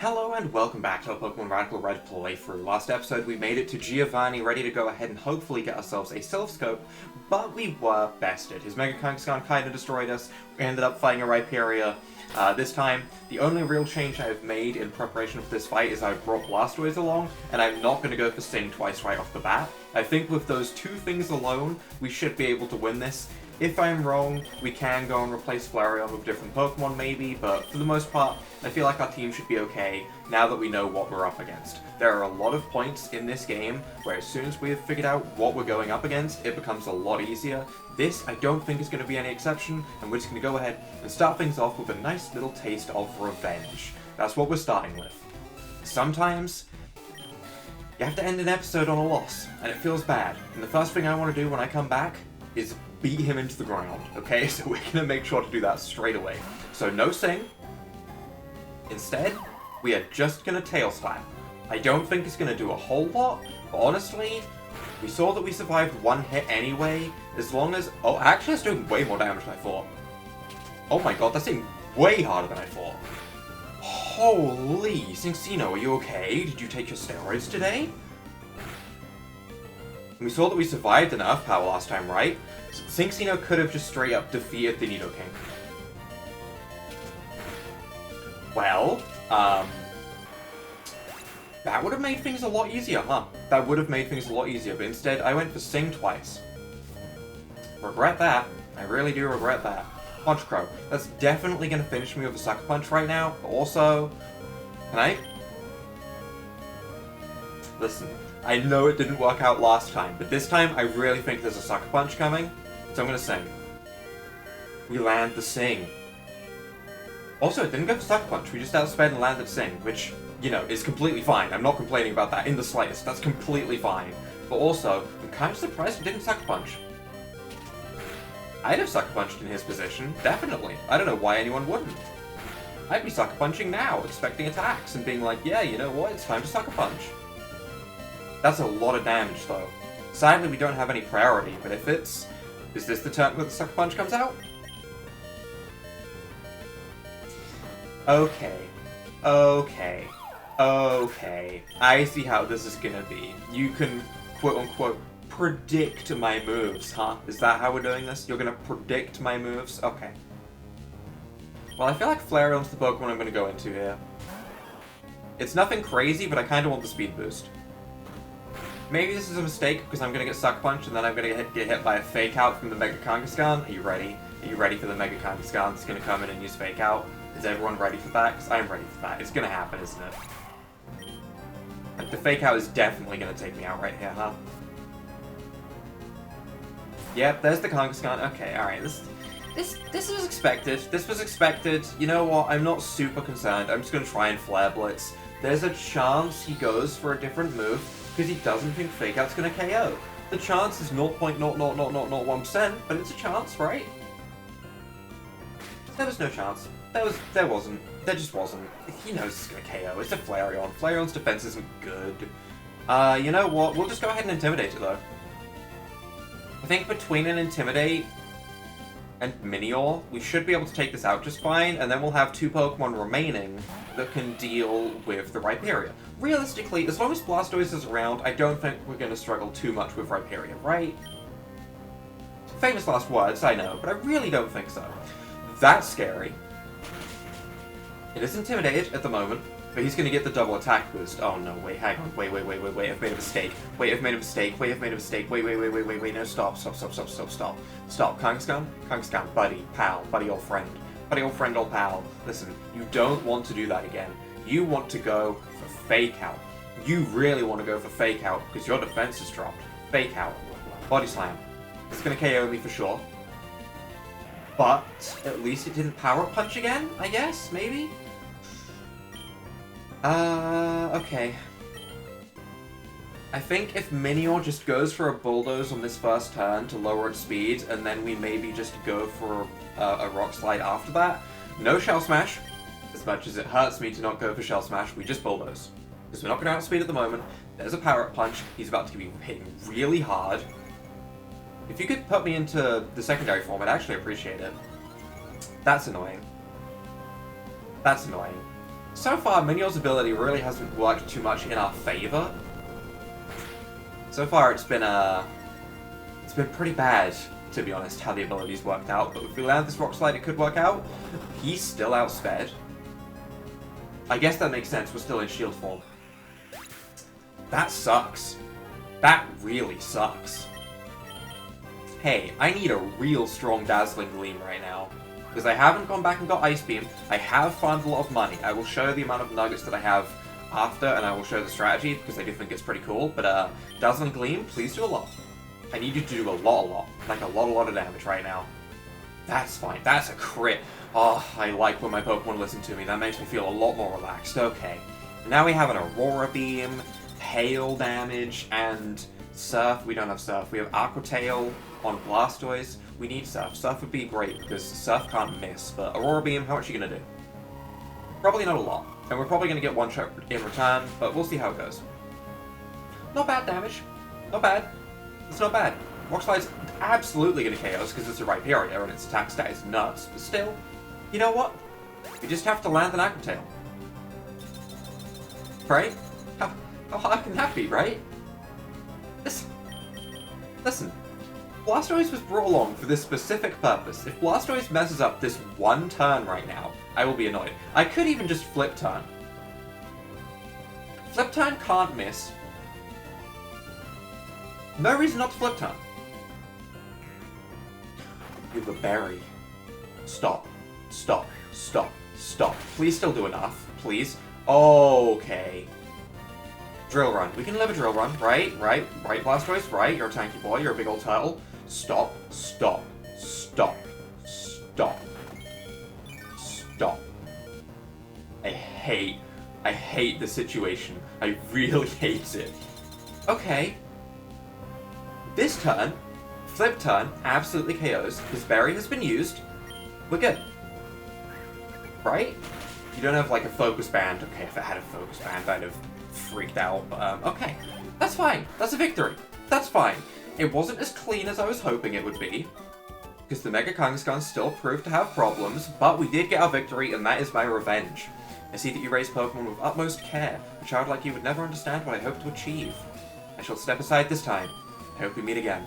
Hello and welcome back to our Pokemon Radical Red playthrough. Last episode we made it to Giovanni, ready to go ahead and hopefully get ourselves a Silph Scope, but we were bested. His Mega Kangaskhan kinda destroyed us. We ended up fighting a Rhyperior. This time, the only real change I've made in preparation for this fight is I've brought Blastoise along, and I'm not going to go for Sting twice right off the bat. I think with those two things alone, we should be able to win this. If I'm wrong, we can go and replace Flareon with different Pokemon maybe, but for the most part, I feel like our team should be okay now that we know what we're up against. There are a lot of points in this game where as soon as we have figured out what we're going up against, it becomes a lot easier. This, I don't think, is going to be any exception, and we're just going to go ahead and start things off with a nice little taste of revenge. That's what we're starting with. Sometimes, you have to end an episode on a loss, and it feels bad. And the first thing I want to do when I come back is beat him into the ground, okay? So we're gonna make sure to do that straight away. So no Sing. Instead, we are just gonna Tail Slap. I don't think it's gonna do a whole lot, but honestly, we saw that we survived one hit anyway, as long as... Oh, actually it's doing way more damage than I thought. Oh my god, that's doing way harder than I thought. Holy, Cinccino, are you okay? Did you take your steroids today? We saw that we survived an Earth Power last time, right? Cinccino could have just straight up defeated the Nidoking. Well, that would have made things a lot easier, huh? That would have made things a lot easier, but instead I went for Sting twice. Regret that. I really do regret that. Punch Crow. That's definitely going to finish me with a Sucker Punch right now, but also... Can I? Listen. I know it didn't work out last time, but this time I really think there's a Sucker Punch coming, so I'm gonna Sing. We land the Sing. Also, it didn't go for Sucker Punch, we just outsped and landed Sing, which, you know, is completely fine. I'm not complaining about that in the slightest, that's completely fine. But also, I'm kind of surprised it didn't Sucker Punch. I'd have Sucker Punched in his position, definitely. I don't know why anyone wouldn't. I'd be Sucker Punching now, expecting attacks, and being like, yeah, you know what, it's time to Sucker Punch. That's a lot of damage, though. Sadly, we don't have any priority, but if it's... Is this the turn where the Sucker Punch comes out? Okay. Okay. Okay. I see how this is gonna be. You can, quote-unquote, predict my moves, huh? Is that how we're doing this? You're gonna predict my moves? Okay. Well, I feel like Flareon's the Pokemon I'm gonna go into here. It's nothing crazy, but I kinda want the speed boost. Maybe this is a mistake because I'm going to get Sucker Punch and then I'm going to get hit by a Fake Out from the Mega Kangaskhan. Are you ready? Are you ready for the Mega Kangaskhan that's going to come in and use Fake Out? Is everyone ready for that? Because I'm ready for that. It's going to happen, isn't it? Like, the Fake Out is definitely going to take me out right here, huh? Yep, there's the Kangaskhan. Okay, alright. This was expected. This was expected. You know what? I'm not super concerned. I'm just going to try and Flare Blitz. There's a chance he goes for a different move, because he doesn't think Fake Out's gonna KO. The chance is 0.00001%, but it's a chance, right? There was no chance. There wasn't. There just wasn't. He knows it's gonna KO. It's a Flareon. Flareon's defense isn't good. You know what? We'll just go ahead and Intimidate it, though. I think between an Intimidate and Minior, we should be able to take this out just fine, and then we'll have two Pokemon remaining that can deal with the Rhyperior. Realistically, as long as Blastoise is around, I don't think we're going to struggle too much with Rhyperior, right? Famous last words, I know, but I really don't think so. That's scary. It is intimidated at the moment, but he's going to get the double attack boost. Oh no, wait, hang on, wait, I've made a mistake. Wait, I've made a mistake, wait, no, stop, Kangaskhan, buddy, pal, buddy, old friend, old pal. Listen, you don't want to do that again. You want to go for Fake Out. You really want to go for Fake Out, because your defense is dropped. Fake Out. Body Slam. It's going to KO me for sure. But, at least it didn't Power Up Punch again, I guess? Maybe? Okay. I think if Minior just goes for a Bulldoze on this first turn to lower its speed, and then we maybe just go for a Rock Slide after that. No Shell Smash. As much as it hurts me to not go for Shell Smash, we just Bulldoze. Because we're not going to outspeed at the moment. There's a Power Up Punch. He's about to be hitting really hard. If you could put me into the secondary form, I'd actually appreciate it. That's annoying. That's annoying. So far, Minyor's ability really hasn't worked too much in our favor. So far, it's been pretty bad, to be honest, how the abilities worked out. But if we land this Rock Slide, it could work out. He's still outsped. I guess that makes sense. We're still in shield form. That sucks. That really sucks. Hey, I need a real strong Dazzling Gleam right now. Because I haven't gone back and got Ice Beam. I have farmed a lot of money. I will show the amount of nuggets that I have after, and I will show the strategy, because I do think it's pretty cool. But, Dazzling Gleam, please do a lot. I need you to do a lot. Like, a lot of damage right now. That's fine. That's a crit. Oh, I like when my Pokemon listen to me. That makes me feel a lot more relaxed. Okay. Now we have an Aurora Beam, Hail damage, and Surf. We don't have Surf. We have Aqua Tail on Blastoise. We need Surf. Surf would be great, because Surf can't miss. But Aurora Beam, how much are you going to do? Probably not a lot. And we're probably going to get one shot in return, but we'll see how it goes. Not bad damage. Not bad. It's not bad. Rock Slide's absolutely going to KO us because it's a Rhyperior and its attack stat is nuts. But still, you know what? We just have to land an Aqua Tail. Right? How hard can that be, right? Listen. Blastoise was brought along for this specific purpose. If Blastoise messes up this one turn right now, I will be annoyed. I could even just Flip Turn. Flip Turn can't miss. No reason not to Flip Turn. You have a berry. Stop. Please still do enough. Please. Okay. Drill Run. We can live a Drill Run. Right, Blastoise. Right, you're a tanky boy. You're a big old turtle. Stop. I hate the situation. I really hate it. Okay. This turn, Flip Turn absolutely KOs. His berry has been used. We're good. Right? You don't have like a Focus Band. Okay, if I had a Focus Band, I'd have freaked out. But, okay. That's fine. That's a victory. That's fine. It wasn't as clean as I was hoping it would be, because the Mega Kangaskhan still proved to have problems, but we did get our victory, and that is my revenge. I see that you raise Pokemon with utmost care. A child like you would never understand what I hope to achieve. I shall step aside this time. I hope we meet again.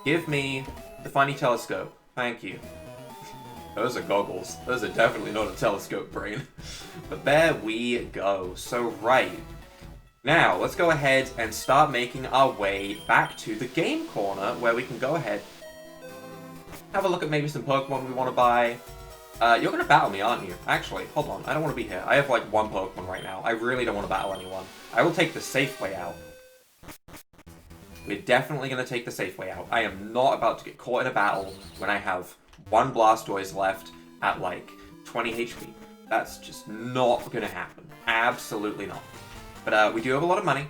Give me the funny telescope. Thank you. Those are goggles. Those are definitely not a telescope, brain. But there we go. So, right. Now, let's go ahead and start making our way back to the game corner, where we can go ahead, have a look at maybe some Pokemon we want to buy. You're going to battle me, aren't you? Actually, hold on. I don't want to be here. I have, like, one Pokemon right now. I really don't want to battle anyone. I will take the safe way out. We're definitely going to take the safe way out. I am not about to get caught in a battle when I have one Blastoise left at, like, 20 HP. That's just not going to happen. Absolutely not. But we do have a lot of money,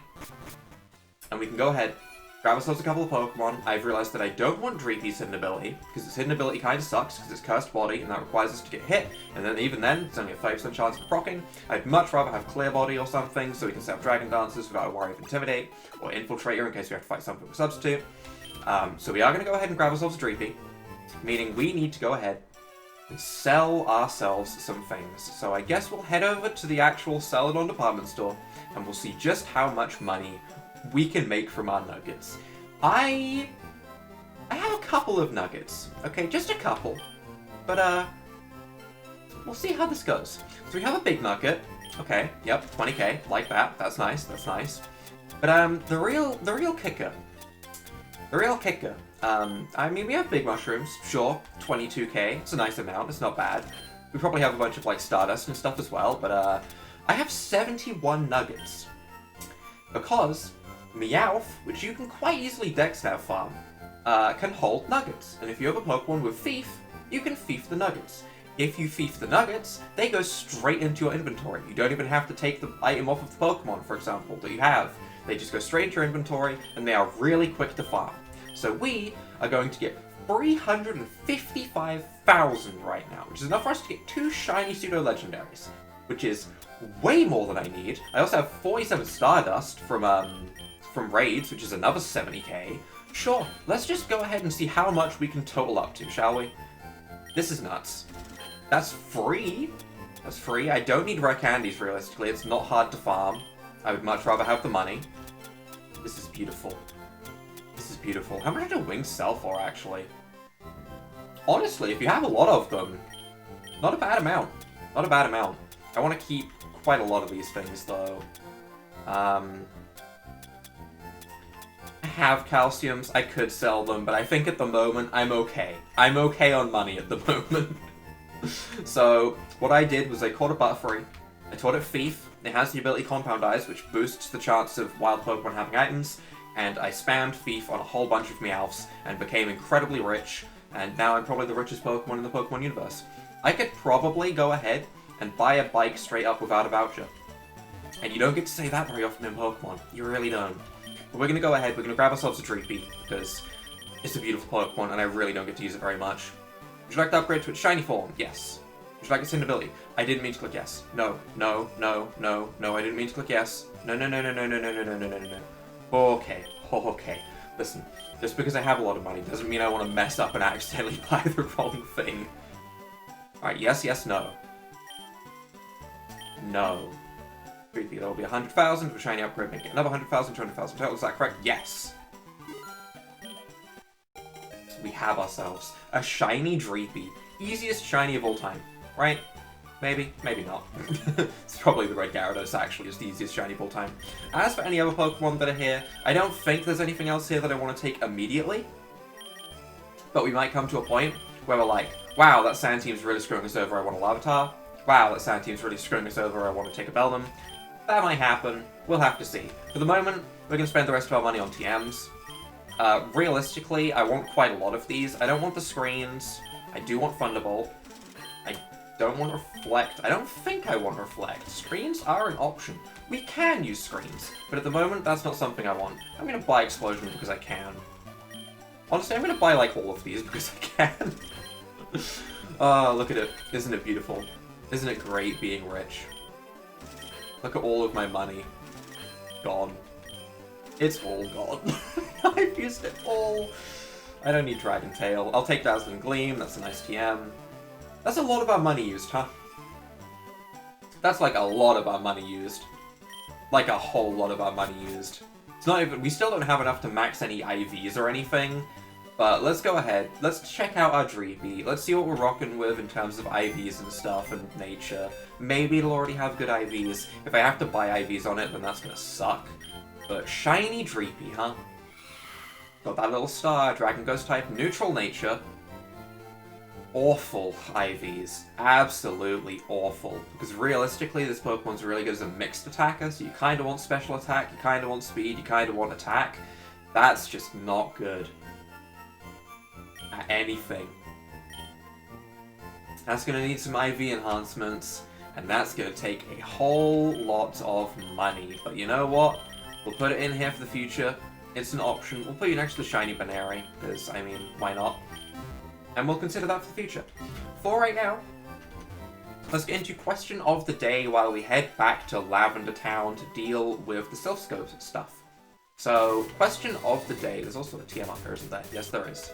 and we can go ahead, grab ourselves a couple of Pokemon. I've realized that I don't want Dreamy's hidden ability, because its hidden ability kind of sucks, because it's Cursed Body, and that requires us to get hit, and then even then, it's only a 5% chance of proccing. I'd much rather have Clear Body or something, so we can set up Dragon Dances without a worry of Intimidate, or Infiltrator in case we have to fight something with Substitute. So we are going to go ahead and grab ourselves a Dreamy, meaning we need to go ahead and sell ourselves some things. So I guess we'll head over to the actual Celadon department store, and we'll see just how much money we can make from our nuggets. I have a couple of nuggets, okay, just a couple, but we'll see how this goes. So we have a big nugget, okay, yep, 20k, like that, that's nice, but the real kicker, I mean, we have big mushrooms, sure, 22k, it's a nice amount, it's not bad. We probably have a bunch of, like, Stardust and stuff as well, but, I have 71 nuggets. Because Meowth, which you can quite easily Dex Stab farm, can hold nuggets. And if you have a Pokemon with Thief, you can Thief the nuggets. If you Thief the nuggets, they go straight into your inventory. You don't even have to take the item off of the Pokemon, for example, that you have. They just go straight into your inventory, and they are really quick to farm. So we are going to get 355,000 right now, which is enough for us to get 2 shiny pseudo-legendaries, which is way more than I need. I also have 47 Stardust from raids, which is another 70k. Sure, let's just go ahead and see how much we can total up to, shall we? This is nuts. That's free? That's free. I don't need rare candies, realistically. It's not hard to farm. I would much rather have the money. This is beautiful. This is beautiful. How much do wings sell for, actually? Honestly, if you have a lot of them, not a bad amount. Not a bad amount. I want to keep quite a lot of these things, though. I have calciums. I could sell them, but I think at the moment, I'm okay. I'm okay on money at the moment. So, what I did was I caught a Butterfree. I taught it Thief. It has the ability Compound Eyes, which boosts the chance of wild Pokemon having items. And I spammed Thief on a whole bunch of Meowths and became incredibly rich. And now I'm probably the richest Pokemon in the Pokemon universe. I could probably go ahead and buy a bike straight up without a voucher. And you don't get to say that very often in Pokemon. You really don't. But we're going to go ahead, we're going to grab ourselves a Dreamy, because it's a beautiful Pokemon and I really don't get to use it very much. Would you like to upgrade to its shiny form? Yes. Would you like its ability? I didn't mean to click yes. No, no, no, no, no, I didn't mean to click yes. No, no, no, no, no, no, no, no, no, no, no, no. Okay, okay. Listen, just because I have a lot of money doesn't mean I want to mess up and accidentally buy the wrong thing. Alright, yes, yes, no. No. Creepy, that'll be 100,000 for shiny upgrade, make it another 100,000, 200,000 total, is that correct? Yes! We have ourselves a shiny Dreamy. Easiest shiny of all time, right? Maybe, maybe not. It's probably the Red Gyarados, actually, is the easiest shiny of all time. As for any other Pokemon that are here, I don't think there's anything else here that I want to take immediately. But we might come to a point where we're like, wow, that Sand Team's really screwing us over, I want a Larvitar. Wow, that Sand Team's really screwing us over, I want to take a Beldum. That might happen. We'll have to see. For the moment, we're going to spend the rest of our money on TMs. Realistically, I want quite a lot of these. I don't want the screens. I do want Thunderbolt. I don't want Reflect. I don't think I want Reflect. Screens are an option. We can use screens, but at the moment, that's not something I want. I'm going to buy Explosion because I can. Honestly, I'm going to buy, like, all of these because I can. Oh, look at it. Isn't it beautiful? Isn't it great being rich? Look at all of my money. Gone. It's all gone. I've used it all. I don't need Dragon Tail. I'll take Dazzling Gleam. That's a nice TM. That's a lot of our money used, huh? That's like a lot of our money used. Like a whole lot of our money used. It's not even... We still don't have enough to max any IVs or anything. But let's go ahead. Let's check out our Dreamy. Let's see what we're rocking with in terms of IVs and stuff and nature. Maybe it'll already have good IVs. If I have to buy IVs on it, then that's gonna suck. But shiny Dreamy, huh? Got that little star, Dragon Ghost type, neutral nature. Awful IVs. Absolutely awful. Because realistically, this Pokemon's really good as a mixed attacker, so you kind of want special attack, you kind of want speed, you kind of want attack. That's just not good. At anything. That's going to need some IV enhancements, and that's going to take a whole lot of money. But you know what? We'll put it in here for the future. It's an option. We'll put you next to Shiny Baneri, because, I mean, why not? And we'll consider that for the future. For right now, let's get into question of the day while we head back to Lavender Town to deal with the Silph Scope stuff. So, question of the day. There's also a TM up here, isn't there? Yes, there is.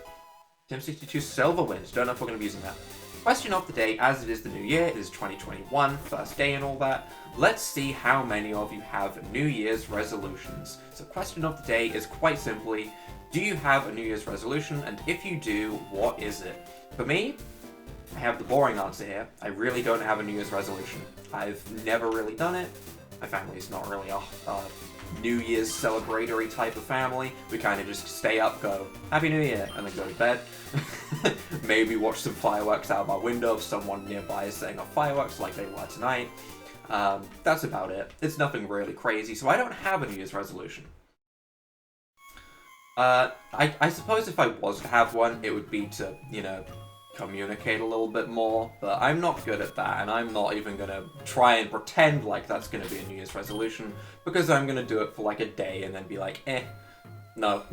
TM62 Silverwind. Don't know if we're going to be using that. Question of the day, as it is the new year, it is 2021, first day and all that. Let's see how many of you have New Year's resolutions. So question of the day is quite simply, do you have a New Year's resolution? And if you do, what is it? For me, I have the boring answer here. I really don't have a New Year's resolution. I've never really done it. My family's not really a New Year's celebratory type of family. We kind of just stay up, go, Happy New Year, and then go to bed. Maybe watch some fireworks out of our window if someone nearby is setting off fireworks like they were tonight. That's about it. It's nothing really crazy, so I don't have a New Year's resolution. I suppose if I was to have one, it would be to, you know, communicate a little bit more, but I'm not good at that, and I'm not even gonna try and pretend like that's gonna be a New Year's resolution, because I'm gonna do it for like a day and then be like, no,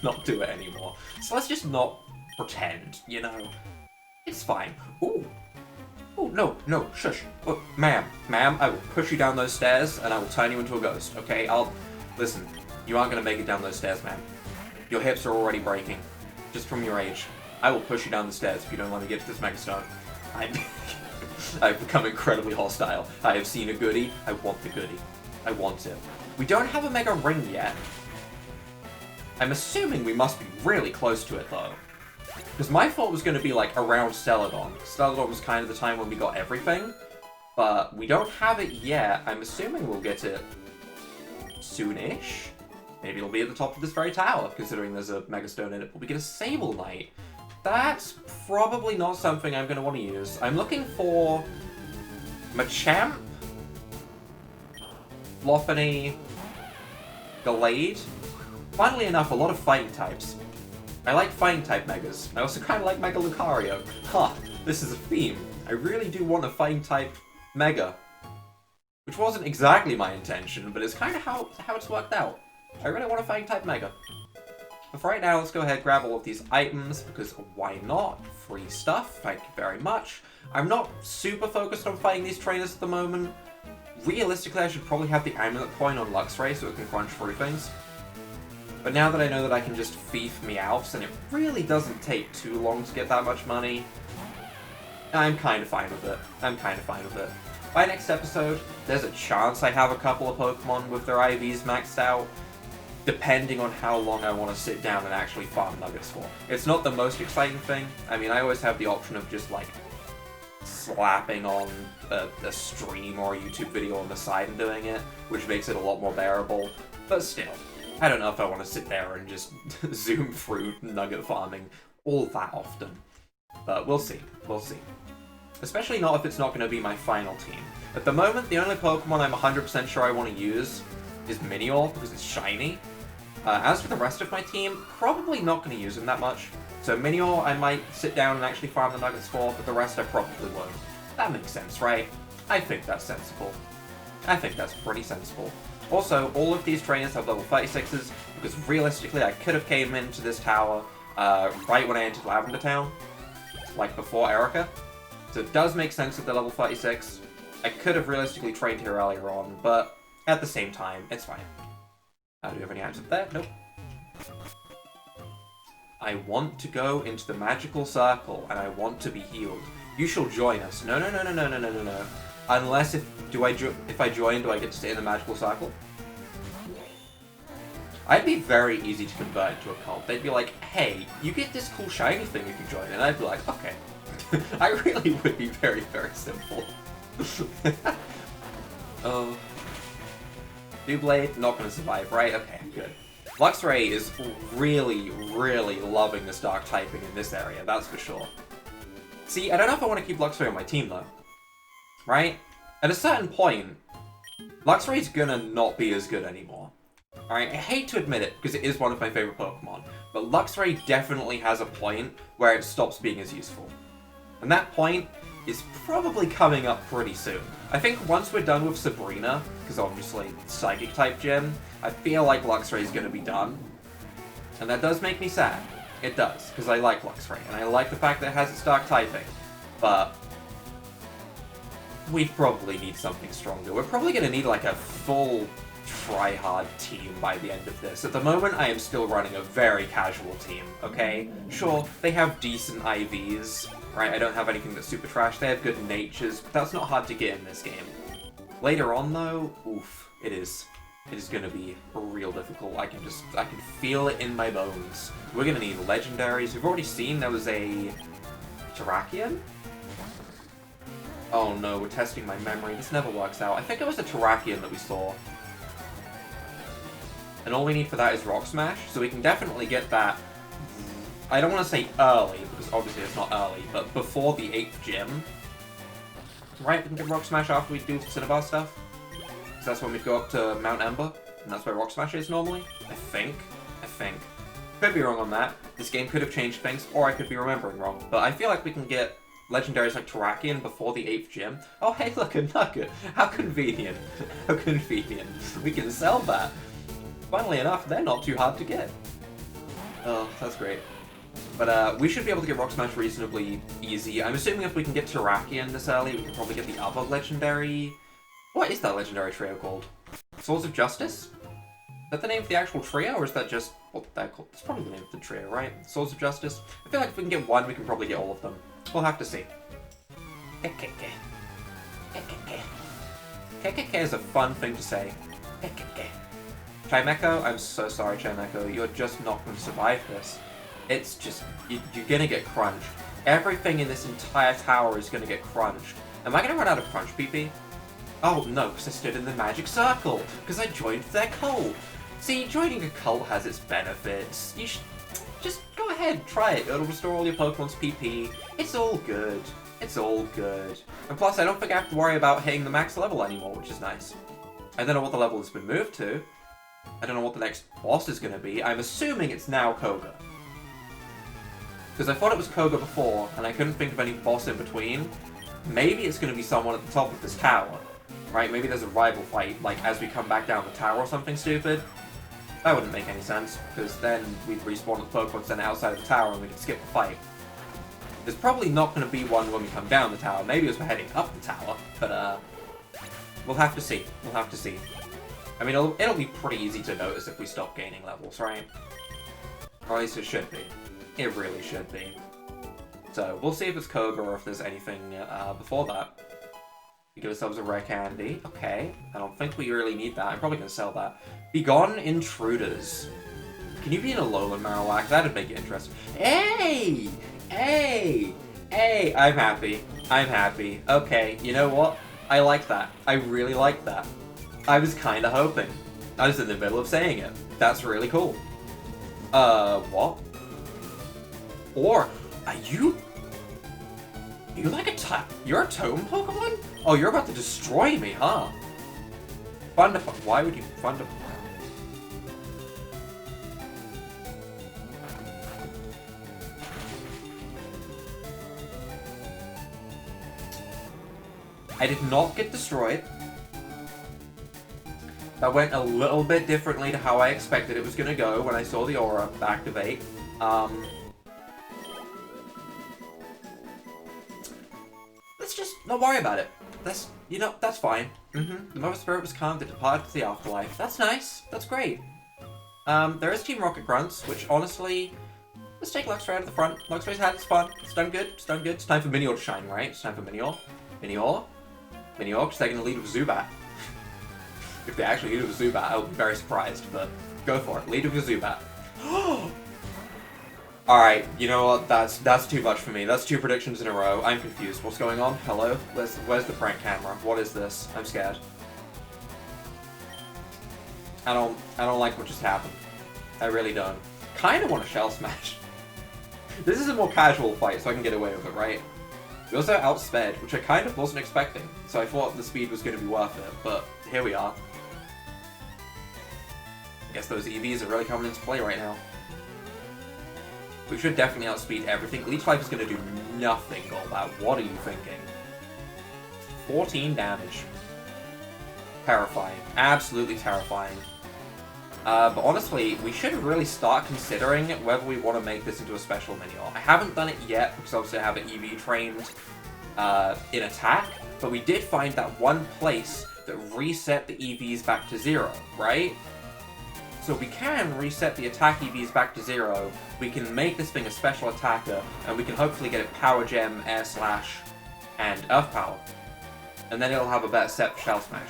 not do it anymore. So let's just not pretend, you know? It's fine. Ooh. Oh, no, shush. Oh, ma'am, I will push you down those stairs, and I will turn you into a ghost, okay? Listen, you aren't gonna make it down those stairs, ma'am. Your hips are already breaking, just from your age. I will push you down the stairs if you don't let me get to this Megastone. I've become incredibly hostile. I have seen a goodie. I want the goodie. I want it. We don't have a Mega Ring yet. I'm assuming we must be really close to it, though. Because my thought was going to be, like, around Celadon. Celadon was kind of the time when we got everything. But we don't have it yet. I'm assuming we'll get it soon-ish. Maybe it'll be at the top of this very tower, considering there's a Mega Stone in it. But we get a Sable Knight. That's probably not something I'm going to want to use. I'm looking for Machamp, Lopunny, Gallade. Funnily enough, a lot of fighting types. I like fighting type Megas. I also kind of like Mega Lucario. Huh, this is a theme. I really do want a fighting type Mega. Which wasn't exactly my intention, but it's kind of how it's worked out. I really want a fighting type Mega. But for right now, let's go ahead and grab all of these items, because why not? Free stuff, thank you very much. I'm not super focused on fighting these trainers at the moment. Realistically, I should probably have the amulet coin on Luxray so it can crunch through things. But now that I know that I can just thief Meowths, and it really doesn't take too long to get that much money, I'm kind of fine with it. I'm kind of fine with it. By next episode, there's a chance I have a couple of Pokemon with their IVs maxed out, depending on how long I want to sit down and actually farm nuggets for. It's not the most exciting thing. I mean, I always have the option of just, like, slapping on a stream or a YouTube video on the side and doing it, which makes it a lot more bearable. But still, I don't know if I want to sit there and just zoom through nugget farming all that often. But we'll see. We'll see. Especially not if it's not going to be my final team. At the moment, the only Pokemon I'm 100% sure I want to use is Minior, because it's shiny. As for the rest of my team, probably not going to use him that much. So Minior, I might sit down and actually farm the nuggets for, but the rest I probably won't. That makes sense, right? I think that's sensible. I think that's pretty sensible. Also, all of these trainers have level 36s, because realistically I could have came into this tower right when I entered Lavender Town, like before Erica. So it does make sense that they're level 36. I could have realistically trained here earlier on, but at the same time, it's fine. Do we have any items up there? Nope. I want to go into the magical circle, and I want to be healed. You shall join us. No, no, no, no, no, no, no, no, no. Unless if I join, do I get to stay in the magical circle? I'd be very easy to convert into a cult. They'd be like, hey, you get this cool shiny thing if you join, and I'd be like, okay. I really would be very, very simple. Oh. Doublade, not going to survive, right? Okay, good. Luxray is really, really loving this dark typing in this area, that's for sure. See, I don't know if I want to keep Luxray on my team, though. Right? At a certain point, Luxray's gonna not be as good anymore. Alright, I hate to admit it, because it is one of my favorite Pokemon, but Luxray definitely has a point where it stops being as useful. And that point is probably coming up pretty soon. I think once we're done with Sabrina, because obviously Psychic-type gym, I feel like Luxray's gonna be done. And that does make me sad. It does, because I like Luxray, and I like the fact that it has its dark typing. But we probably need something stronger. We're probably gonna need like a full try-hard team by the end of this. At the moment, I am still running a very casual team, okay? Sure, they have decent IVs, right? I don't have anything that's super trash. They have good natures, but that's not hard to get in this game. Later on, though, oof, it is. It is gonna be real difficult. I can feel it in my bones. We're gonna need legendaries. We've already seen there was a Terrakion? Oh no, we're testing my memory. This never works out. I think it was a Terrakion that we saw. And all we need for that is Rock Smash, so we can definitely get that. I don't want to say early, because obviously it's not early, but before the 8th gym. Right, we can get Rock Smash after we do Cinnabar stuff. Because that's when we go up to Mount Ember, and that's where Rock Smash is normally. I think. Could be wrong on that. This game could have changed things, or I could be remembering wrong. But I feel like we can get legendaries like Terrakion before the 8th gym. Oh hey, look, a nugget! How convenient. How convenient. We can sell that. Funnily enough, they're not too hard to get. Oh, that's great. But we should be able to get Rock Smash reasonably easy. I'm assuming if we can get Terrakion this early, we can probably get the other legendary... What is that legendary trio called? Swords of Justice? Is that the name of the actual trio, or is that just what they're called? It's probably the name of the trio, right? Swords of Justice? I feel like if we can get one, we can probably get all of them. We'll have to see. Kekeke is a fun thing to say. Chimecho, I'm so sorry, Chimecho. You're just not going to survive this. It's just... You're going to get crunched. Everything in this entire tower is going to get crunched. Am I going to run out of crunch PP? Oh, no, because I stood in the magic circle. Because I joined their cult. See, joining a cult has its benefits. You should... Just go ahead, try it. It'll restore all your Pokemon's PP. It's all good. It's all good. And plus, I don't think I have to worry about hitting the max level anymore, which is nice. I don't know what the level has been moved to. I don't know what the next boss is going to be. I'm assuming it's now Koga. Because I thought it was Koga before, and I couldn't think of any boss in between. Maybe it's going to be someone at the top of this tower. Right? Maybe there's a rival fight, like as we come back down the tower or something stupid. That wouldn't make any sense, because then we'd respawn at the Pokemon Center outside of the tower and we could skip the fight. There's probably not going to be one when we come down the tower. Maybe as we're heading up the tower, but we'll have to see. We'll have to see. I mean, it'll be pretty easy to notice if we stop gaining levels, right? Or at least it should be. It really should be. So, we'll see if it's Koga or if there's anything before that. We give ourselves a rare candy. Okay. I don't think we really need that. I'm probably going to sell that. Begone Intruders. Can you be in a Alolan Marowak? That'd make it interesting. Hey! Hey! Hey! I'm happy. I'm happy. Okay, you know what? I like that. I really like that. I was kind of hoping. I was in the middle of saying it. That's really cool. What? Or, are you... You like a you're a totem Pokemon? Oh, you're about to destroy me, huh? Why would you I did not get destroyed. That went a little bit differently to how I expected it was going to go when I saw the aura activate. Let's just not worry about it. That's, you know, that's fine. The Mother Spirit was calmed, it departed to the afterlife. That's nice. That's great. There is Team Rocket Grunts, which honestly... Let's take Luxray out of the front. Luxray's had its fun. It's done good. It's done good. It's time for Minior to shine, right? It's time for Minior. Minior, because they're going to lead with Zubat. If they actually lead with Zubat, I would be very surprised, but go for it. Lead with Zubat. Alright, you know what? That's too much for me. That's 2 predictions in a row. I'm confused. What's going on? Hello? Where's the prank camera? What is this? I'm scared. I don't like what just happened. I really don't. Kinda want a Shell Smash. This is a more casual fight, so I can get away with it, right? We also outsped, which I kind of wasn't expecting, so I thought the speed was going to be worth it, but here we are. I guess those EVs are really coming into play right now. We should definitely outspeed everything. Leech Life is going to do nothing, Golbat. What are you thinking? 14 damage. Terrifying. Absolutely terrifying. But honestly, we should really start considering whether we want to make this into a special Minior. I haven't done it yet, because obviously I have an EV trained in attack, but we did find that one place that reset the EVs back to 0, right? So we can reset the attack EVs back to 0, we can make this thing a special attacker, and we can hopefully get it Power Gem, Air Slash, and Earth Power. And then it'll have a better set for Shell Smash.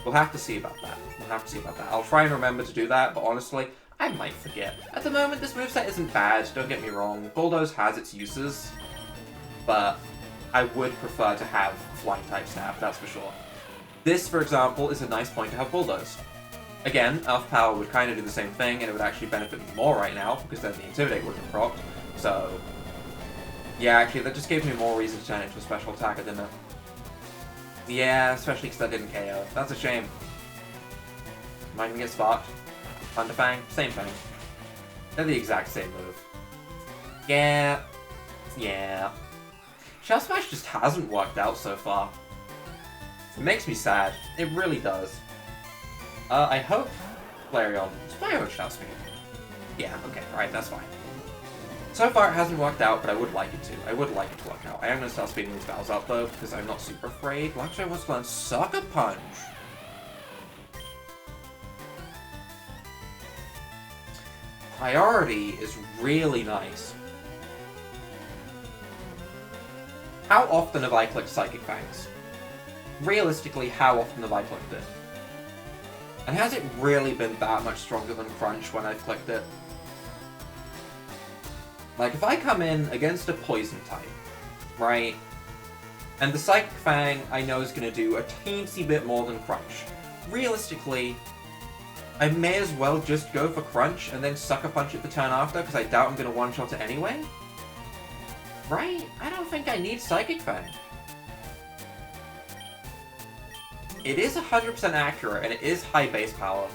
We'll have to see about that. We'll have to see about that. I'll try and remember to do that, but honestly, I might forget. At the moment, this moveset isn't bad, don't get me wrong. Bulldoze has its uses, but I would prefer to have Flying-type Snap, that's for sure. This, for example, is a nice point to have Bulldoze. Again, Earth Power would kind of do the same thing, and it would actually benefit me more right now, because then the Intimidate would have procced. So, yeah, actually, that just gave me more reason to turn it into a special attacker, didn't it? Yeah, especially because that didn't KO. That's a shame. Am I gonna get sparked? Thunderfang? Same thing. They're the exact same move. Yeah. Yeah. Shell Smash just hasn't worked out so far. It makes me sad. It really does. I hope... Flareon. It's my own Shell Speed. Yeah, okay, right, that's fine. So far, it hasn't worked out, but I would like it to. I would like it to work out. I am going to start speeding these battles up, though, because I'm not super afraid. Luxray wants to learn Sucker Punch. Priority is really nice. How often have I clicked Psychic Fangs? realistically, how often have I clicked it? And has it really been that much stronger than Crunch when I've clicked it? Like, if I come in against a Poison type, right? And the Psychic Fang I know is going to do a teensy bit more than Crunch. Realistically, I may as well just go for Crunch and then Sucker Punch it the turn after, because I doubt I'm going to one-shot it anyway. Right? I don't think I need Psychic Fang. It is 100% accurate, and it is high base power.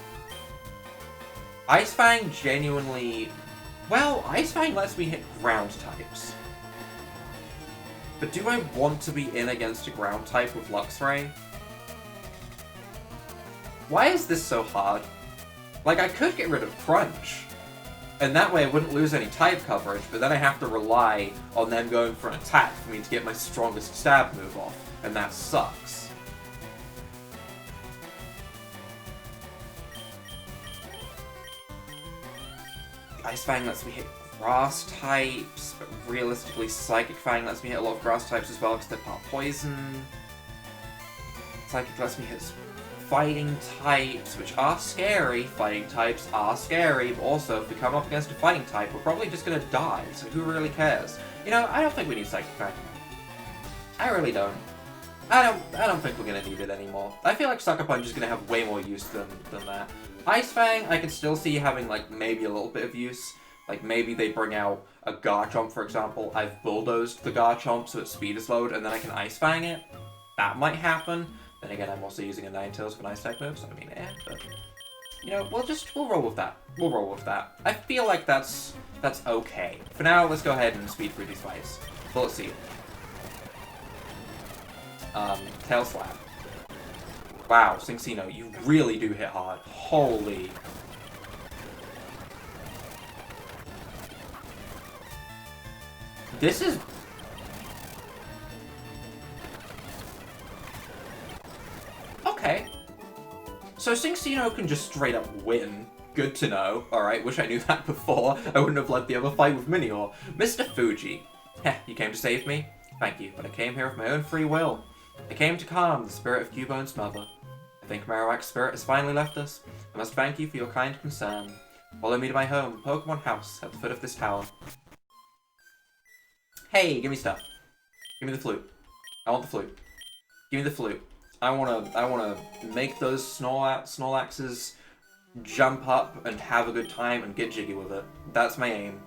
Ice Fang genuinely... Well, Ice Fang lets me hit ground types. But do I want to be in against a ground type with Luxray? Why is this so hard? Like, I could get rid of Crunch, and that way I wouldn't lose any type coverage, but then I have to rely on them going for an attack for me to get my strongest stab move off, and that sucks. Ice Fang lets me hit grass types, but realistically Psychic Fang lets me hit a lot of grass types as well because they're part poison. Psychic lets me hit fighting types, which are scary. Fighting types are scary, but also if we come up against a fighting type, we're probably just gonna die, so who really cares? You know, I don't think we need Psychic Fang. I really don't. I don't think we're gonna need it anymore. I feel like Sucker Punch is gonna have way more use than that. Ice Fang, I can still see having, like, maybe a little bit of use. Like, maybe they bring out a Garchomp, for example. I've bulldozed the Garchomp so its speed is lowered, and then I can Ice Fang it. That might happen. Then again, I'm also using a Ninetales for an Ice type move, so I mean, but... You know, we'll roll with that. We'll roll with that. I feel like that's okay. For now, let's go ahead and speed through these fights. Bullet Seed. Tail Slap. Wow, Cinccino, you really do hit hard. Holy. This is... Okay. So Cinccino can just straight up win. Good to know. Alright, wish I knew that before. I wouldn't have let the other fight with Minior. Mr. Fuji. Heh, you came to save me? Thank you, but I came here of my own free will. I came to calm the spirit of Cubone's mother. I think Marowak's spirit has finally left us. I must thank you for your kind concern. Follow me to my home, the Pokemon house, at the foot of this tower. Hey, give me stuff. Give me the flute. I want the flute. Give me the flute. I wanna make those Snorlaxes jump up and have a good time and get jiggy with it. That's my aim.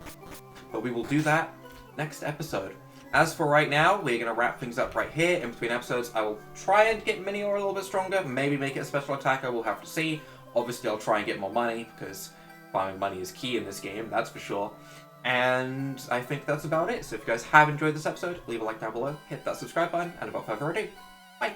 But we will do that next episode. As for right now, we're going to wrap things up right here. In between episodes, I will try and get Minior a little bit stronger. Maybe make it a special attacker. We'll have to see. Obviously, I'll try and get more money, because farming money is key in this game, that's for sure. And I think that's about it. So if you guys have enjoyed this episode, leave a like down below, hit that subscribe button, and without further ado, bye!